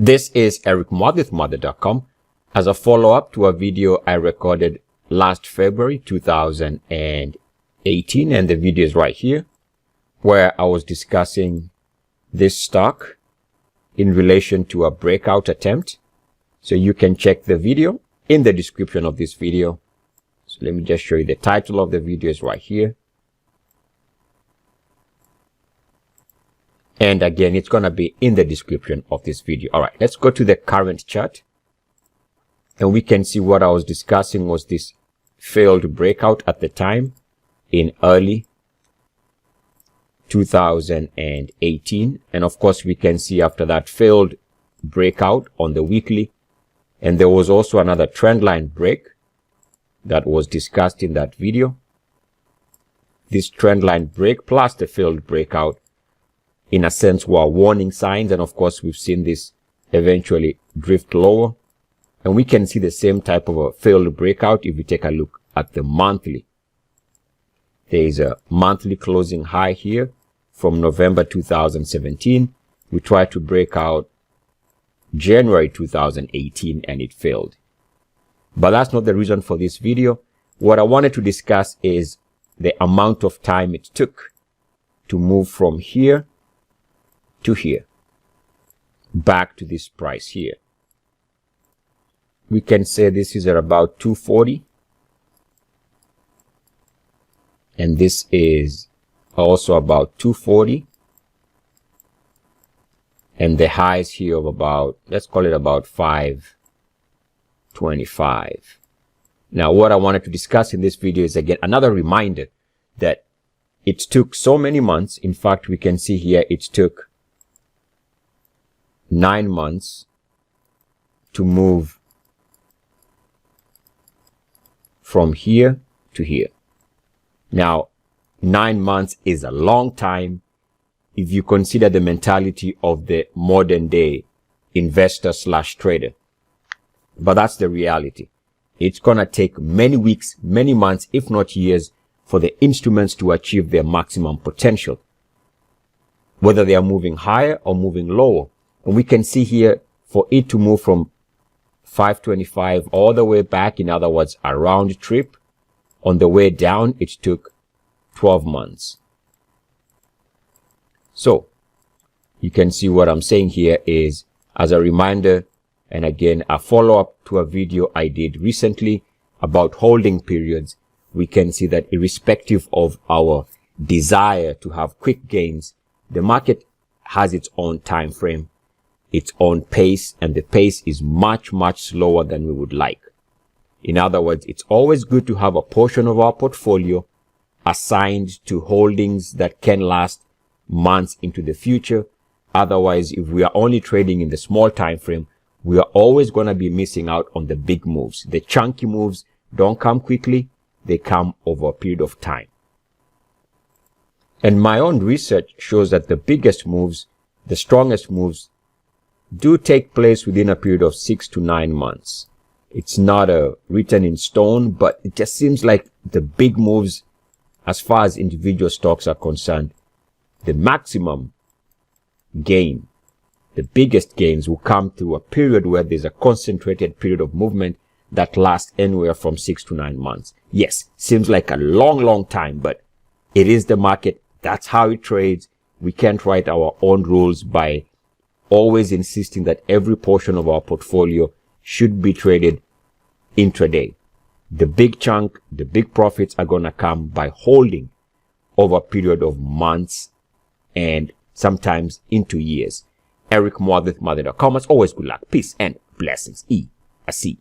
This is Eric with Mother.com as a follow-up to a video I recorded last February 2018, and the video is right here, where I was discussing this stock in relation to a breakout attempt. So you can check the video in the description of this video. So let me just show you the title of the video is right here. And again, it's going to be in the description of this video. All right, let's go to the current chart. And we can see what I was discussing was this failed breakout at the time in early 2018. And of course, we can see after that failed breakout on the weekly. And there was also another trend line break that was discussed in that video. This trend line break plus the failed breakout, in a sense, were warning signs. And of course, we've seen this eventually drift lower. And we can see the same type of a failed breakout if we take a look at the monthly. There is a monthly closing high here from November 2017. We tried to break out January 2018 and it failed. But that's not the reason for this video. What I wanted to discuss is the amount of time it took to move from here to here, back to this price here. We can say this is at about 240. And this is also about 240. And the highs here of about, let's call it about 525. Now, what I wanted to discuss in this video is, again, another reminder that it took so many months. In fact, we can see here it took 9 months to move from here to here. Now, 9 months is a long time if you consider the mentality of the modern day investor slash trader. But that's the reality. It's going to take many weeks, many months, if not years, for the instruments to achieve their maximum potential, whether they are moving higher or moving lower. And we can see here, for it to move from 525 all the way back, in other words, a round trip, on the way down, it took 12 months. So you can see what I'm saying here is, as a reminder, and again, a follow-up to a video I did recently about holding periods, we can see that irrespective of our desire to have quick gains, the market has its own time frame, its own pace, and the pace is much, much slower than we would like. In other words, it's always good to have a portion of our portfolio assigned to holdings that can last months into the future. Otherwise, if we are only trading in the small time frame, we are always going to be missing out on the big moves. The chunky moves don't come quickly. They come over a period of time. And my own research shows that the biggest moves, the strongest moves, do take place within a period of 6 to 9 months. It's not written in stone, but it just seems like the big moves, as far as individual stocks are concerned, the maximum gain, the biggest gains will come through a period where there's a concentrated period of movement that lasts anywhere from 6 to 9 months. Yes, seems like a long, long time, but it is the market. That's how it trades. We can't write our own rules by always insisting that every portion of our portfolio should be traded intraday. The big chunk, the big profits are going to come by holding over a period of months and sometimes into years. Eric with Mother.com. As always, good luck, peace, and blessings. ESCS.